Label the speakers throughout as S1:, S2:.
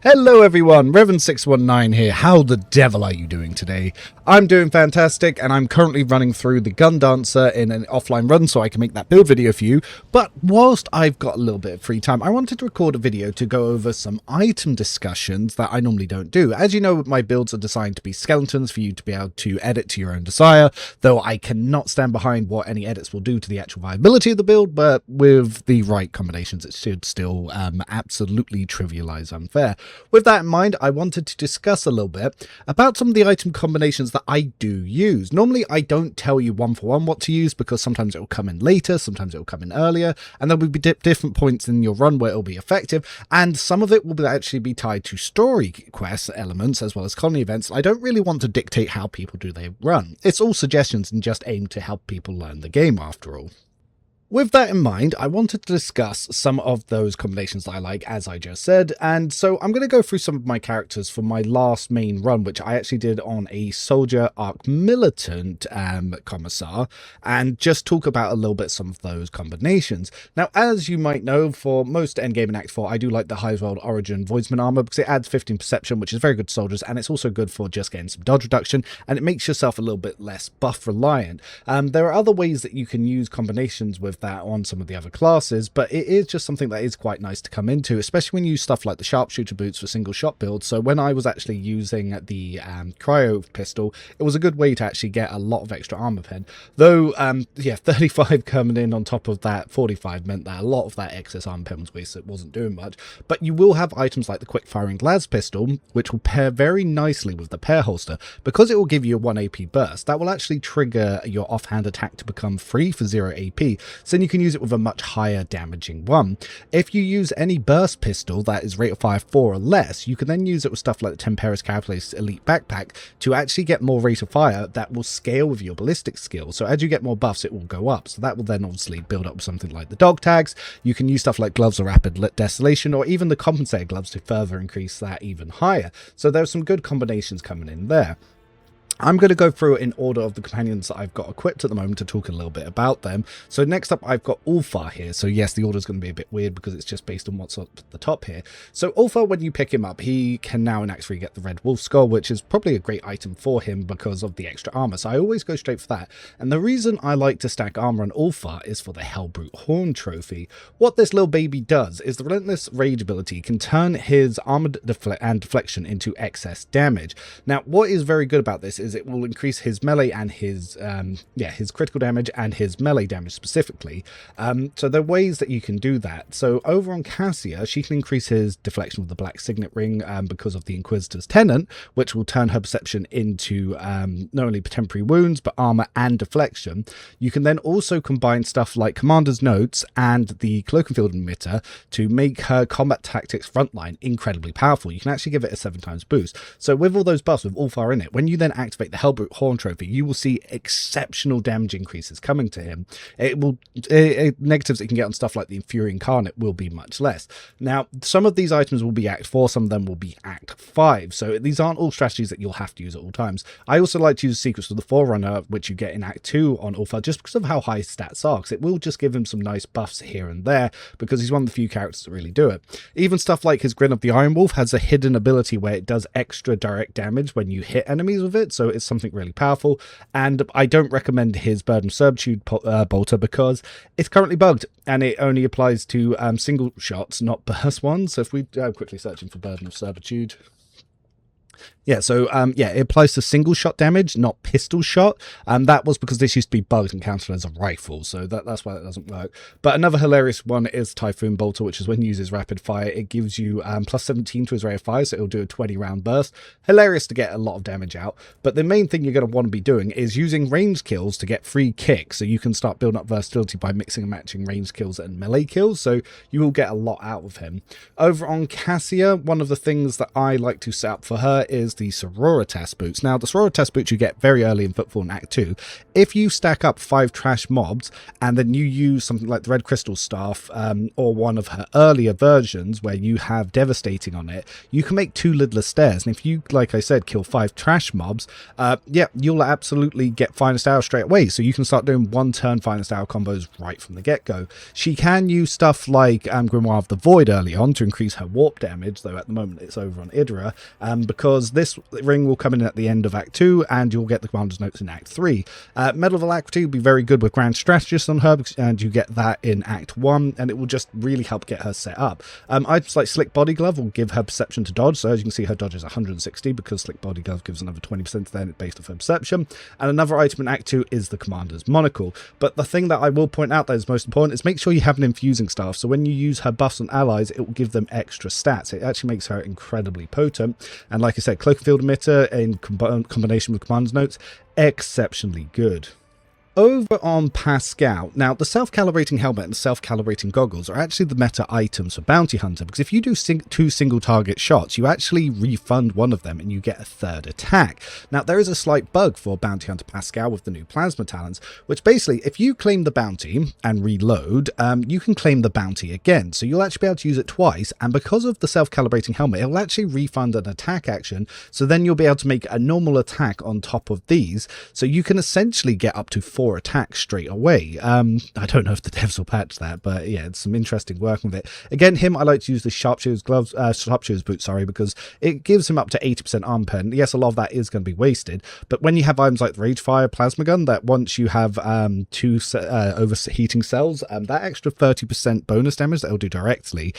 S1: Hello everyone, Revan619 here. How the devil are you doing today? I'm doing fantastic, and I'm currently running through the Gun Dancer in an offline run so I can make that build video for you. But whilst I've got a little bit of free time, I wanted to record a video to go over some item discussions that I normally don't do. As you know, my builds are designed to be skeletons for you to be able to edit to your own desire, though I cannot stand behind what any edits will do to the actual viability of the build, but with the right combinations it should still absolutely trivialize unfair. With that in mind, I wanted to discuss a little bit about some of the item combinations that I do use. Normally, I don't tell you one for one what to use because sometimes it will come in later, sometimes it will come in earlier, and there will be different points in your run where it will be effective, and some of it will actually be tied to story quest elements as well as colony events. I don't really want to dictate how people do their run. It's all suggestions and just aimed to help people learn the game after all. With that in mind, I wanted to discuss some of those combinations that I like, as I just said, and so I'm going to go through some of my characters for my last main run, which I actually did on a Soldier Arc Militant Commissar, and just talk about a little bit some of those combinations. Now, as you might know, for most endgame in Act 4, I do like the Hive World Origin Voidsman armor because it adds 15 perception, which is very good to soldiers, and it's also good for just getting some dodge reduction, and it makes yourself a little bit less buff reliant. There are other ways that you can use combinations with that on some of the other classes, but it is just something that is quite nice to come into, especially when you use stuff like the sharpshooter boots for single shot builds. So when I was actually using the cryo pistol, it was a good way to actually get a lot of extra armor pen, though 35 coming in on top of that 45 meant that a lot of that excess armor pen was wasted. It wasn't doing much, but you will have items like the quick firing las pistol, which will pair very nicely with the pair holster because it will give you a 1 AP burst. That will actually trigger your offhand attack to become free for 0 AP, so then you can use it with a much higher damaging one. If you use any burst pistol that is rate of fire 4 or less, you can then use it with stuff like the Temperis Carapace Elite Backpack to actually get more rate of fire that will scale with your ballistic skill. So as you get more buffs, it will go up. So that will then obviously build up with something like the dog tags. You can use stuff like gloves of rapid desolation or even the compensator gloves to further increase that even higher. So there's some good combinations coming in there. I'm going to go through in order of the companions that I've got equipped at the moment to talk a little bit about them. So next up, I've got Ulfar here. So yes, the order is going to be a bit weird because it's just based on what's up at the top here. So Ulfar, when you pick him up, he can now in Act 3 get the Red Wolf Skull, which is probably a great item for him because of the extra armor. So I always go straight for that. And the reason I like to stack armor on Ulfar is for the Hellbrute Horn trophy. What this little baby does is the Relentless Rage ability can turn his armored and deflection into excess damage. Now, what is very good about this is it will increase his melee and his critical damage and his melee damage specifically. So there are ways that you can do that. So over on Cassia, she can increase his deflection with the Black Signet Ring because of the Inquisitor's Tenant, which will turn her perception into not only temporary wounds but armor and deflection. You can then also combine stuff like Commander's Notes and the Cloak and Field Emitter to make her combat tactics frontline incredibly powerful. You can actually give it a 7 times boost. So with all those buffs with Ulfar in it, when you then activate the Hellbrute Horn trophy, you will see exceptional damage increases coming to him. Negatives that you can get on stuff like the Infuriating Incarnate will be much less. Now, some of these items will be Act 4, some of them will be Act 5, so these aren't all strategies that you'll have to use at all times. I also like to use Secrets of the Forerunner, which you get in Act 2 on Ulfar, just because of how high his stats are, because it will just give him some nice buffs here and there, because he's one of the few characters that really do it. Even stuff like his Grin of the Iron Wolf has a hidden ability where it does extra direct damage when you hit enemies with it, so it's something really powerful. And I don't recommend his Burden of Servitude bolter because it's currently bugged and it only applies to single shots, not burst ones. So if we quickly searching for Burden of Servitude. Yeah, so it applies to single shot damage, not pistol shot. That was because this used to be bugged and counted as a rifle, so that's why that doesn't work. But another hilarious one is Typhoon Bolter, which is when he uses rapid fire, it gives you plus 17 to his rate of fire, so it'll do a 20 round burst. Hilarious to get a lot of damage out. But the main thing you're going to want to be doing is using ranged kills to get free kicks, so you can start building up versatility by mixing and matching ranged kills and melee kills, so you will get a lot out of him. Over on Cassia, one of the things that I like to set up for her her is the Sororitas boots. Now, the Sororitas boots you get very early in Footfall in Act 2. If you stack up 5 trash mobs, and then you use something like the Red Crystal Staff, or one of her earlier versions where you have Devastating on it, you can make 2 Lidless Stairs. And if you, like I said, kill 5 trash mobs, yeah, you'll absolutely get Finest Hour straight away. So you can start doing 1-turn Finest Hour combos right from the get-go. She can use stuff like Grimoire of the Void early on to increase her warp damage, though at the moment it's over on Ider, because this ring will come in at the end of Act 2 and you'll get the Commander's Notes in Act 3. Medal of Alacrity will be very good with Grand Strategist on her, and you get that in Act 1, and it will just really help get her set up. Items like Slick Body Glove will give her perception to dodge, so as you can see her dodge is 160 because Slick Body Glove gives another 20% then based off her perception. And another item in Act 2 is the Commander's Monocle. But the thing that I will point out that is most important is make sure you have an infusing staff, so when you use her buffs on allies it will give them extra stats. It actually makes her incredibly potent, and like I said, Cloak and Field Emitter in combination with Commander's Notes, exceptionally good. Over on Pascal, now the self-calibrating helmet and self-calibrating goggles are actually the meta items for Bounty Hunter, because if you do 2 single target shots, you actually refund one of them and you get a 3rd attack. Now there is a slight bug for Bounty Hunter Pascal with the new Plasma Talons, which basically if you claim the bounty and reload, you can claim the bounty again, so you'll actually be able to use it twice, and because of the self-calibrating helmet it will actually refund an attack action, so then you'll be able to make a normal attack on top of these, so you can essentially get up to 4 attacks straight away. I don't know if the devs will patch that, but yeah, it's some interesting work with it. Again, him, I like to use the Sharpshooter's gloves, Sharpshooter's boots, sorry, because it gives him up to 80% arm pen. Yes, a lot of that is going to be wasted, but when you have items like the Ragefire Plasma Gun, that once you have 2 overheating cells, that extra 30% bonus damage that it'll do directly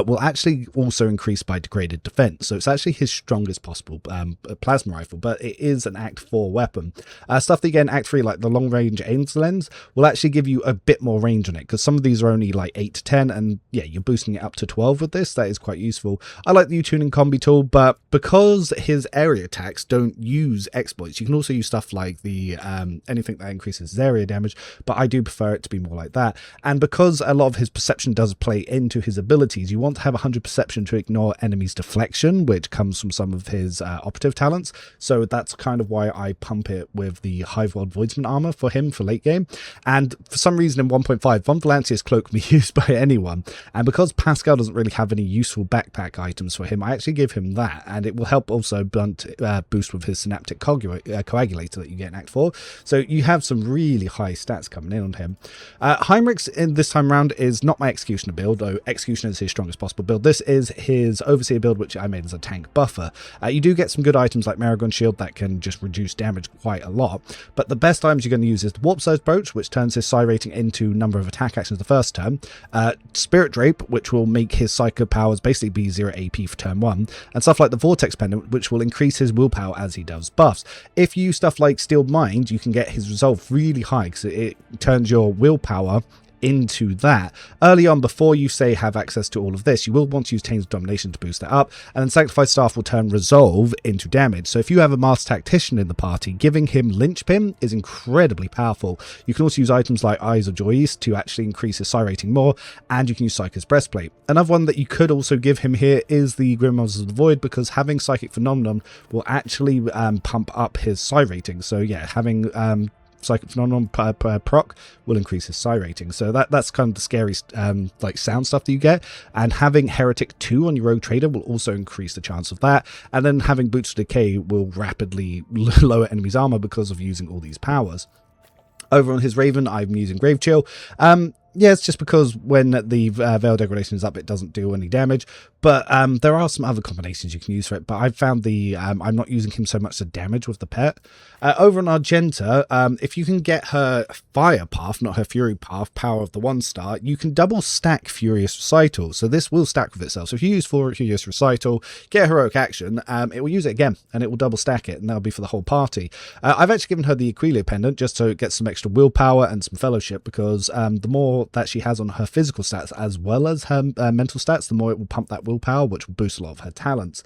S1: will actually also increase by degraded defense. So it's actually his strongest possible plasma rifle, but it is an Act 4 weapon. Stuff that you get in Act 3, like the long range aims lens, will actually give you a bit more range on it, because some of these are only like 8 to 10, and yeah, you're boosting it up to 12 with this. That is quite useful. I like the U-tuning combi tool, but because his area attacks don't use exploits, you can also use stuff like the anything that increases his area damage, but I do prefer it to be more like that. And because a lot of his perception does play into his abilities, you want to have 100 perception to ignore enemies' deflection, which comes from some of his operative talents. So that's kind of why I pump it with the Hive World Voidsman armor for him for late game. And for some reason in 1.5, Von Valancia's cloak can be used by anyone, and because Pascal doesn't really have any useful backpack items for him, I actually give him that, and it will help also boost with his synaptic coagulator that you get in Act 4. So you have some really high stats coming in on him. Heimrix in this time round is not my Executioner build, though Executioner is his strongest possible build. This is his Overseer build, which I made as a tank buffer. You do get some good items like Maragon Shield that can just reduce damage quite a lot, but the best items you're going to use is the Warp Size Brooch, which turns his psi rating into number of attack actions the first turn, Spirit Drape, which will make his psycho powers basically be 0 AP for turn 1, and stuff like the Vortex Pendant, which will increase his willpower as he does buffs. If you use stuff like Steel Mind, you can get his resolve really high because it turns your willpower into that. Early on, before you say have access to all of this, you will want to use Tames of Domination to boost that up, and then Sanctified Staff will turn Resolve into damage. So if you have a Master Tactician in the party, giving him Linchpin is incredibly powerful. You can also use items like Eyes of Joyce to actually increase his psi rating more, and you can use Psychic Breastplate. Another one that you could also give him here is the Grimoires of the Void, because having Psychic Phenomenon will actually pump up his psi rating. So yeah, having Psychic Phenomenon proc will increase his psi rating. So that's kind of the scary like sound stuff that you get. And having Heretic 2 on your Rogue Trader will also increase the chance of that. And then having Boots of Decay will rapidly lower enemies' armor because of using all these powers. Over on his Raven, I'm using Grave Chill. Yeah, it's just because when the Veil Degradation is up, it doesn't do any damage. But there are some other combinations you can use for it. But I've found I'm not using him so much to damage with the pet. Over on Argenta, if you can get her Fire Path, not her Fury Path, Power of the 1-star, you can double stack Furious Recital. So this will stack with itself. So if you use Furious Recital, get a Heroic Action, it will use it again, and it will double stack it, and that'll be for the whole party. I've actually given her the Aquilia Pendant just so it gets some extra willpower and some fellowship, because the more more that she has on her physical stats as well as her mental stats, the more it will pump that willpower, which will boost a lot of her talents.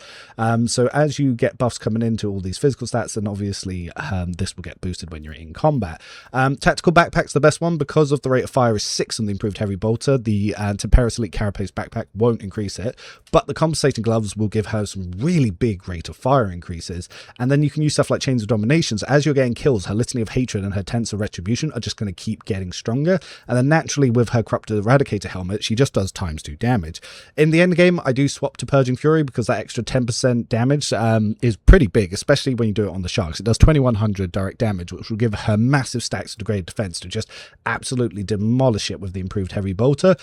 S1: So as you get buffs coming into all these physical stats, then obviously this will get boosted when you're in combat. Tactical backpack's the best one because of the rate of fire is 6 on the improved heavy bolter. The Temperis Elite Carapace backpack won't increase it, but the compensating gloves will give her some really big rate of fire increases. And then you can use stuff like Chains of Domination. So as you're getting kills, her Litany of Hatred and her Tents of Retribution are just going to keep getting stronger. And then naturally with her Corrupted Eradicator helmet, she just does ×2 damage. In the end game, I do swap to Purging Fury because that extra 10% damage is pretty big, especially when you do it on the Sharks. It does 2100 direct damage, which will give her massive stacks of degraded defense to just absolutely demolish it with the improved heavy bolter.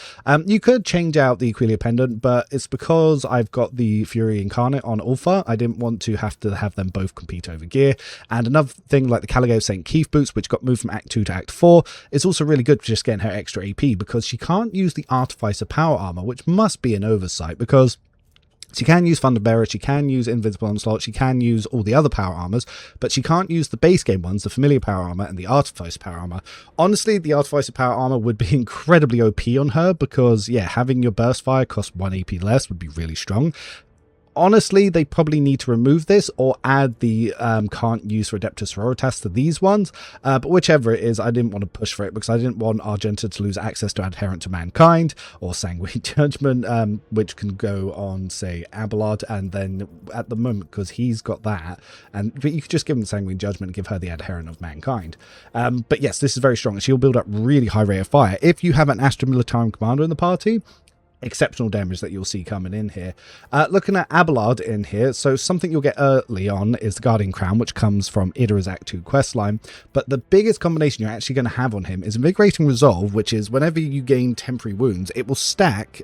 S1: You could change out the Equilia Pendant, but it's because I've got the Fury Incarnate on Ulfar. I didn't want to have them both compete over gear. And another thing like the Caligo St. Keith boots, which got moved from Act 2 to Act 4, is also really good for just getting her extra AP because she can't use the Artificer Power Armor, which must be an oversight because she can use Thunderbearer, she can use Invincible Onslaught, she can use all the other power armors, but she can't use the base game ones, the Familiar Power Armor and the Artificer Power Armor. Honestly, the Artificer Power Armor would be incredibly OP on her because, yeah, having your Burst Fire cost 1 AP less would be really strong. Honestly, they probably need to remove this or add the can't use for Adeptus Sororitas to these ones, but whichever it is, I didn't want to push for it because I didn't want Argenta to lose access to Adherent to Mankind or Sanguine Judgment, which can go on, say, Abalad, and then at the moment, because he's got that, but you could just give him the Sanguine Judgment and give her the Adherent of Mankind. But yes, this is very strong. She'll build up really high rate of fire. If you have an Astra Militarum Commander in the party, exceptional damage that you'll see coming in here. Looking at Abalad in here, so something you'll get early on is the Guardian Crown, which comes from Ider's Act 2 questline, but the biggest combination you're actually going to have on him is Invigorating Resolve, which is whenever you gain temporary wounds, it will stack,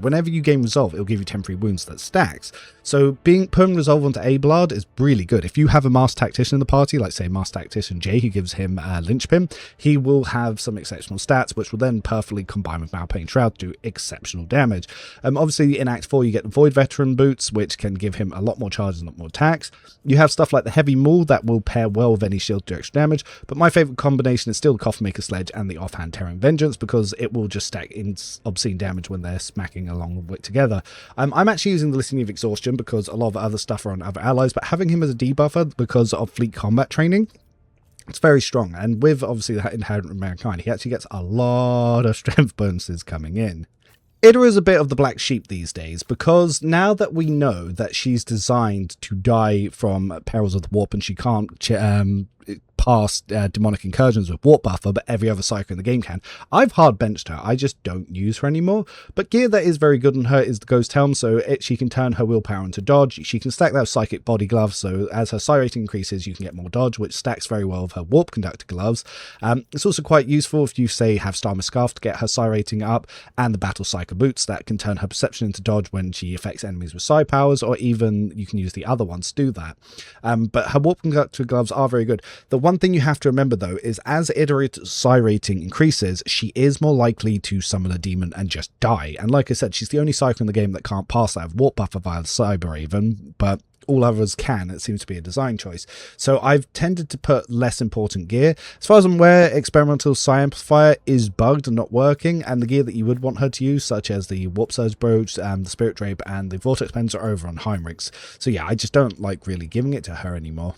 S1: whenever you gain Resolve, it'll give you temporary wounds that stacks. So putting Resolve onto Abalad is really good. If you have a Master Tactician in the party, like say Master Tactician Jay, who gives him Linchpin, he will have some exceptional stats, which will then perfectly combine with Malpain Shroud to do exceptional damage. Obviously in Act 4 you get the Void Veteran boots, which can give him a lot more charges and a lot more attacks. You have stuff like the Heavy Maul that will pair well with any shield to do extra damage, but my favourite combination is still the Coffin Maker Sledge and the Offhand Tearing Vengeance because it will just stack in obscene damage when they're smacking along with together. I'm actually using the Litany of Exhaustion because a lot of other stuff are on other allies, but having him as a debuffer because of fleet combat training, it's very strong. And with obviously the Inherent of Mankind, he actually gets a lot of strength bonuses coming in. Ider is a bit of the black sheep these days because now that we know that she's designed to die from perils of the warp and she can't pass demonic incursions with warp buffer, but every other psycho in the game can, I've hard benched her. I just don't use her anymore. But gear that is very good on her is the Ghost Helm, so she can turn her willpower into dodge. She can stack that with Psychic Body Gloves, so as her psi rating increases you can get more dodge, which stacks very well with her Warp Conductor Gloves. It's also quite useful if you say have Starmer Scarf to get her psi rating up, and the Battle Psycho Boots that can turn her perception into dodge when she affects enemies with psi powers, or even you can use the other ones to do that. But her Warp Conductor Gloves are very good. The one thing you have to remember though is as Ider's psi rating increases, she is more likely to summon a demon and just die. And like I said, she's the only psycho in the game that can't pass that warp buffer via the Cyber Raven, but all others can. It seems to be a design choice. So I've tended to put less important gear. As far as I'm aware, Experimental Psi Amplifier is bugged and not working, and the gear that you would want her to use, such as the Warp Surge Brooch, the Spirit Drape, and the Vortex Pens are over on Heimrix. So yeah, I just don't like really giving it to her anymore.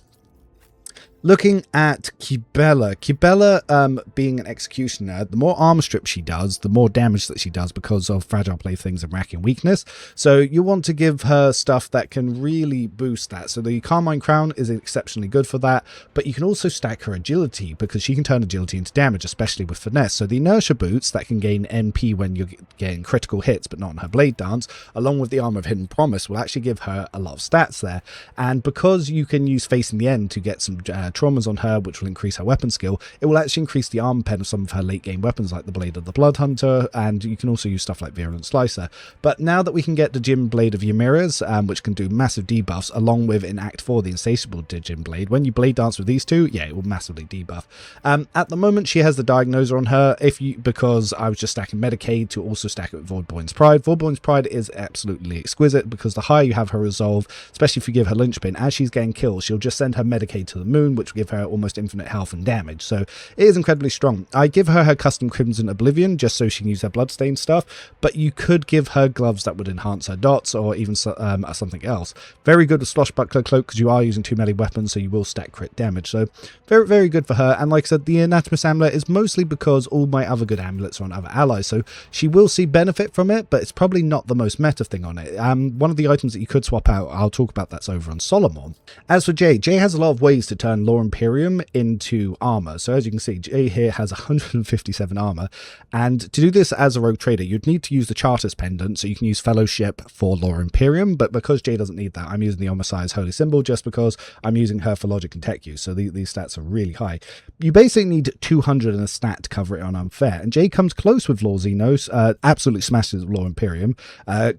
S1: Looking at Kibella. Kibella, being an executioner, the more armor strip she does, the more damage that she does because of fragile playthings and racking weakness. So you want to give her stuff that can really boost that. So the Carmine Crown is exceptionally good for that, but you can also stack her agility because she can turn agility into damage, especially with finesse. So the Inertia Boots that can gain NP when you're getting critical hits, but not on her Blade Dance, along with the Armor of Hidden Promise, will actually give her a lot of stats there. And because you can use Facing the End to get some traumas on her, which will increase her weapon skill, it will actually increase the armor pen of some of her late game weapons like the Blade of the Blood Hunter, and you can also use stuff like Virulent Slicer. But now that we can get the Djinn Blade of Ymira's, which can do massive debuffs, along with in Act 4 the Insatiable Djinn Blade, when you blade dance with these two, yeah, it will massively debuff. At the moment she has the Diagnoser on her, because I was just stacking Medicaid to also stack it with Voidborn's Pride. Voidborn's Pride is absolutely exquisite because the higher you have her resolve, especially if you give her Linchpin, as she's getting kills, she'll just send her Medicaid to the moon, which will give her almost infinite health and damage. So it is incredibly strong. I give her custom Crimson Oblivion just so she can use her Bloodstain stuff, but you could give her gloves that would enhance her dots or even something else. Very good with Swashbuckler Cloak because you are using 2 melee weapons, so you will stack crit damage. So very, very good for her. And like I said, the Anatomist Amulet is mostly because all my other good amulets are on other allies, so she will see benefit from it, but it's probably not the most meta thing on it. One of the items that you could swap out, I'll talk about that's over on Solomon. As for Jay has a lot of ways to turn Law Imperium into armor. So as you can see, Jay here has 157 armor, and to do this as a rogue trader, you'd need to use the Charter's Pendant, so you can use Fellowship for Law Imperium, but because Jay doesn't need that, I'm using the Omnisci's Holy Symbol just because I'm using her for logic and tech use, so these stats are really high. You basically need 200 in a stat to cover it on unfair, and Jay comes close with Law Xenos, absolutely smashes Law Imperium,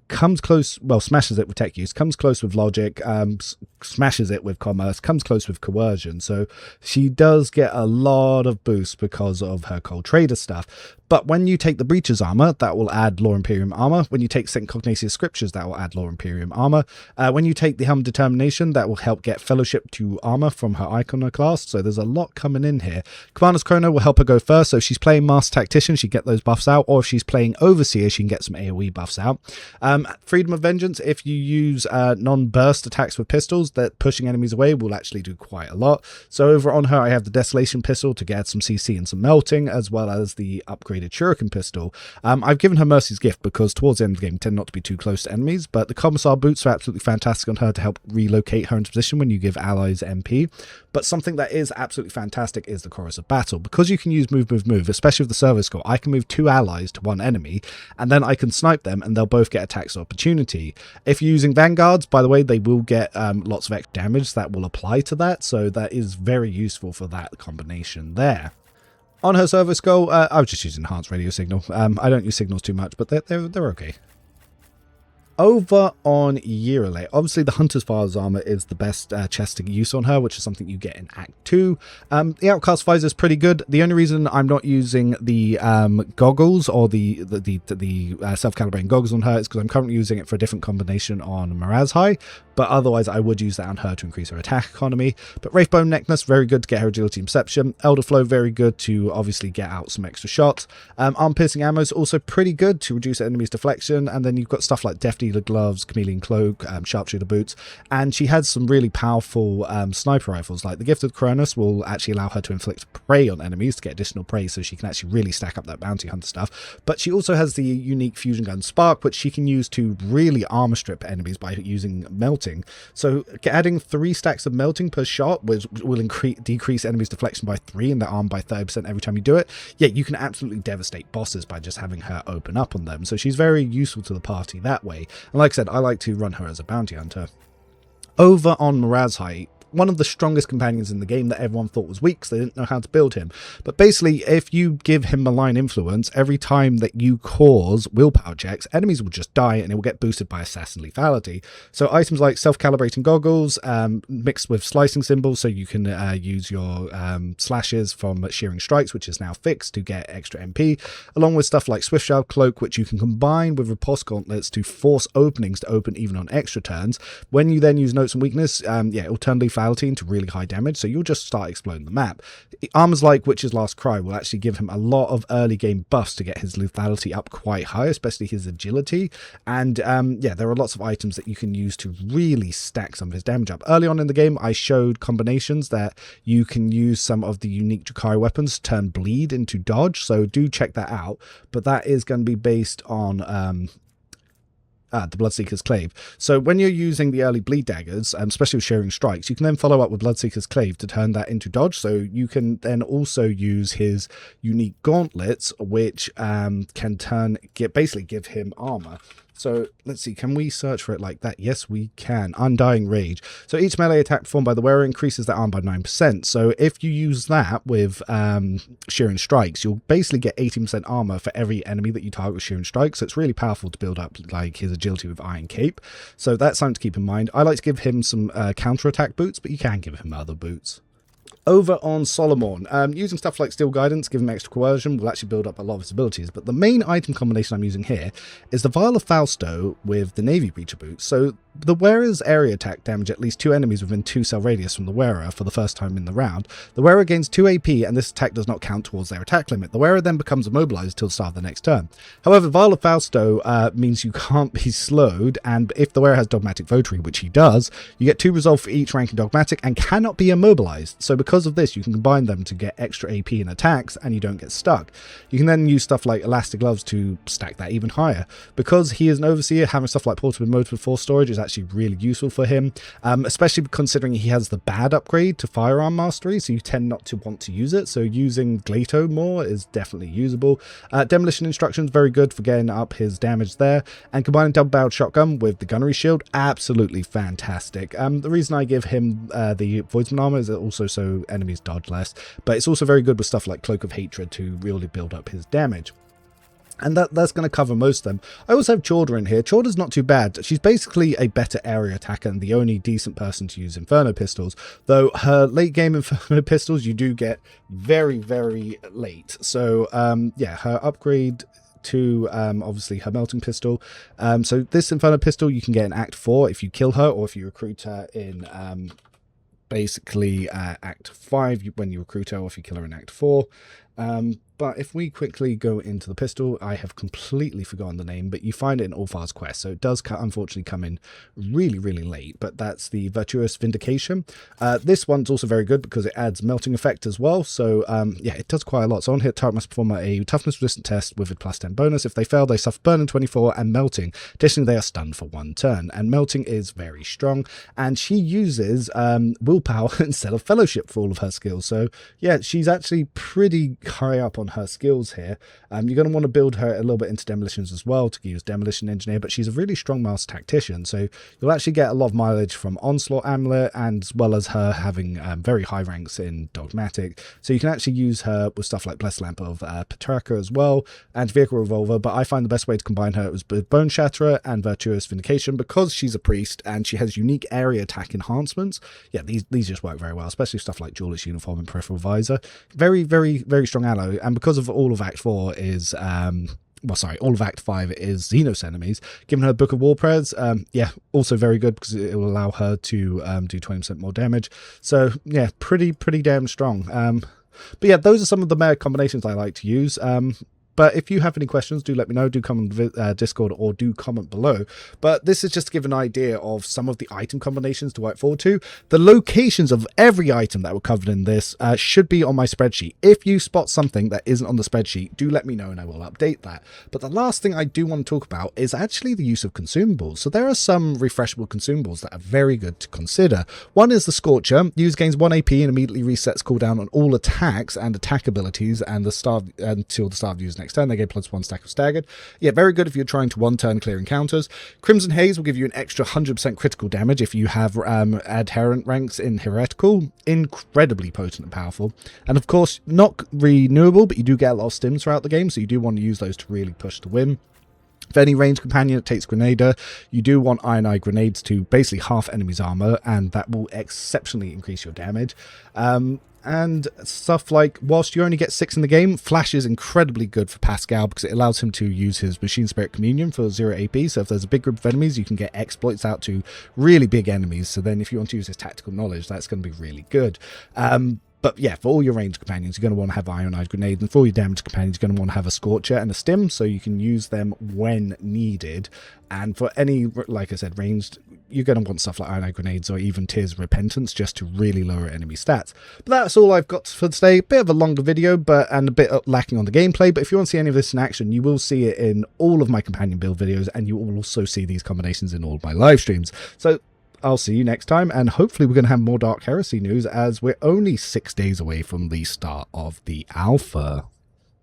S1: comes close, well, smashes it with tech use, comes close with logic, smashes it with commerce, comes close with coercion, so she does get a lot of boost because of her cold trader stuff. But when you take the Breacher's Armor, that will add Law Imperium armor. When you take St. Cognatius Scriptures, that will add Law Imperium armor. When you take the Helm of Determination, that will help get Fellowship to armor from her Iconoclast. So there's a lot coming in here. Commander's Chrono will help her go first. So if she's playing Master Tactician, she can get those buffs out. Or if she's playing Overseer, she can get some AoE buffs out. Freedom of Vengeance, if you use non-burst attacks with pistols, that pushing enemies away will actually do quite a lot. So over on her, I have the Desolation Pistol to get some CC and some melting, as well as the upgraded Shuriken Pistol. I've given her Mercy's Gift because towards the end of the game, we tend not to be too close to enemies, but the Commissar Boots are absolutely fantastic on her to help relocate her into position when you give allies MP. But something that is absolutely fantastic is the Chorus of Battle. Because you can use move, especially with the Servo Skill, I can move 2 allies to 1 enemy, and then I can snipe them, and they'll both get attacks of opportunity. If you're using Vanguards, by the way, they will get lots of extra damage that will apply to that, so that is very useful for that combination there. On her Servo Skull, I was just using Enhanced Radio Signal. I don't use signals too much, but they're okay. Over on Yerale, obviously the Hunter's Father's Armor is the best chest to use on her, which is something you get in Act 2. The Outcast Visor is pretty good. The only reason I'm not using the goggles or the self-calibrating goggles on her is because I'm currently using it for a different combination on Morazzai, but otherwise I would use that on her to increase her attack economy. But Wraithbone Necklace, very good to get her agility and perception. Elder Flow, very good to obviously get out some extra shots. Arm Piercing Ammo is also pretty good to reduce enemies' deflection, and then you've got stuff like Death Dealer Gloves, Chameleon Cloak, Sharpshooter Boots, and she has some really powerful sniper rifles, like the Gift of Cronus will actually allow her to inflict prey on enemies to get additional prey, so she can actually really stack up that bounty hunter stuff. But she also has the unique Fusion Gun Spark, which she can use to really armor strip enemies by using melting. So adding 3 stacks of melting per shot will decrease enemies' deflection by 3 and their arm by 30% every time you do it. Yeah, you can absolutely devastate bosses by just having her open up on them, so she's very useful to the party that way. And like I said, I like to run her as a bounty hunter. Over on Morazzai, one of the strongest companions in the game that everyone thought was weak, so they didn't know how to build him. But basically, if you give him malign influence, every time that you cause willpower checks, enemies will just die and it will get boosted by assassin lethality. So items like self-calibrating goggles, mixed with slicing symbols, so you can use your slashes from shearing strikes, which is now fixed to get extra MP, along with stuff like Swiftshard Cloak, which you can combine with Riposte Gauntlets to force openings to open even on extra turns. When you then use Notes and Weakness, it will turn lethality into really high damage, so you'll just start exploding the map. Armors like Witch's Last Cry will actually give him a lot of early game buffs to get his lethality up quite high, especially his agility, and there are lots of items that you can use to really stack some of his damage up. Early on in the game, I showed combinations that you can use some of the unique Drakari weapons to turn bleed into dodge, so do check that out, but that is going to be based on the Bloodseeker's Clave. So when you're using the early bleed daggers, especially with shearing strikes, you can then follow up with Bloodseeker's Clave to turn that into dodge. So you can then also use his unique gauntlets, which can basically give him armor. So let's see, can we search for it like that? Yes, we can. Undying Rage. So each melee attack performed by the wearer increases that arm by 9%. So if you use that with Shearing Strikes, you'll basically get 18% armor for every enemy that you target with Shearing Strikes. So it's really powerful to build up like his agility with Iron Cape. So that's something to keep in mind. I like to give him some counter-attack boots, but you can give him other boots. Over on Solomon, using stuff like Steel Guidance, give him extra coercion, will actually build up a lot of his abilities, but the main item combination I'm using here is the Vial of Fausto with the Navy Breacher boots. So the wearer's area attack damage at least 2 enemies within 2 cell radius from the wearer for the first time in the round. The wearer gains 2 AP, and this attack does not count towards their attack limit. The wearer then becomes immobilized till the start of the next turn. However, Vial of Fausto means you can't be slowed, and if the wearer has Dogmatic Votary, which he does, you get 2 resolve for each rank in Dogmatic and cannot be immobilized. So because of this, you can combine them to get extra AP in attacks, and you don't get stuck. You can then use stuff like Elastic Gloves to stack that even higher. Because he is an Overseer, having stuff like Portable Motive Force Storage is actually really useful for him, especially considering he has the bad upgrade to Firearm Mastery, so you tend not to want to use it. So using Glato more is definitely usable. Demolition Instructions, very good for getting up his damage there, and combining Double-Barreled Shotgun with the Gunnery Shield, absolutely fantastic. The reason I give him the Voidsman Armor is also so enemies dodge less, but it's also very good with stuff like Cloak of Hatred to really build up his damage. And that's going to cover most of them. I also have Chorda in here. Chorda's not too bad. She's basically a better area attacker and the only decent person to use Inferno Pistols. Though her late game Inferno Pistols you do get very, very late. So, yeah, her upgrade to obviously her Melting Pistol. So this Inferno Pistol you can get in Act 4 if you kill her, or if you recruit her in basically Act 5 when you recruit her, or if you kill her in Act 4. But if we quickly go into the pistol, I have completely forgotten the name, but you find it in Ulfar's quest, so it does unfortunately come in really, really late, but that's the Virtuous Vindication. This one's also very good because it adds melting effect as well, so yeah, it does quite a lot. So on here, target must perform a toughness resistant test with a +10 bonus. If they fail, they suffer burn in 24 and melting. Additionally, they are stunned for 1 turn, and melting is very strong, and she uses willpower instead of fellowship for all of her skills. So yeah, she's actually pretty high up on her skills here. You're going to want to build her a little bit into demolitions as well to use Demolition Engineer, but she's a really strong Master Tactician, so you'll actually get a lot of mileage from Onslaught Amulet, and as well as her having very high ranks in Dogmatic, so you can actually use her with stuff like Blessed Lamp of Petrarca as well, and Vehicle Revolver, but I find the best way to combine her was with Bone Shatterer and Virtuous Vindication because she's a priest and she has unique area attack enhancements. Yeah, these just work very well, especially stuff like Jeweler's Uniform and Peripheral Visor. Very, very, very strong ally, and because of all of Act 4 is well, sorry, all of Act 5 is Xenos enemies. Giving her Book of War Prayers, yeah, also very good because it will allow her to do 20% more damage. So yeah, pretty damn strong. But yeah, those are some of the meta combinations I like to use. But if you have any questions, do let me know. Do come on Discord or do comment below. But this is just to give an idea of some of the item combinations to work forward to. The locations of every item that were covered in this should be on my spreadsheet. If you spot something that isn't on the spreadsheet, do let me know and I will update that. But the last thing I do want to talk about is actually the use of consumables. So there are some refreshable consumables that are very good to consider. One is the Scorcher. Use gains 1 AP and immediately resets cooldown on all attacks and attack abilities and the start until the start of use next turn. They get +1 stack of staggered. Yeah, very good if you're trying to 1-turn clear encounters. Crimson Haze will give you an extra 100% critical damage if you have adherent ranks in Heretical. Incredibly potent and powerful. And of course, not renewable, but you do get a lot of stims throughout the game, so you do want to use those to really push the win. If any ranged companion that takes Grenader, you do want Iron-Eye Grenades to basically half enemy's armor, and that will exceptionally increase your damage. And stuff like, whilst you only get 6 in the game, Flash is incredibly good for Pascal because it allows him to use his Machine Spirit Communion for 0 AP. So if there's a big group of enemies, you can get exploits out to really big enemies. So then if you want to use his Tactical Knowledge, that's going to be really good. But yeah, for all your ranged companions, you're going to want to have Iron-Eyed Grenades, and for all your damaged companions, you're going to want to have a Scorcher and a Stim, so you can use them when needed. And for any, like I said, ranged, you're going to want stuff like Iron-Eyed Grenades or even Tears of Repentance just to really lower enemy stats. But that's all I've got for today. Bit of a longer video, and a bit lacking on the gameplay, but if you want to see any of this in action, you will see it in all of my companion build videos, and you will also see these combinations in all of my live streams. So I'll see you next time, and hopefully we're going to have more Dark Heresy news as we're only 6 days away from the start of the alpha.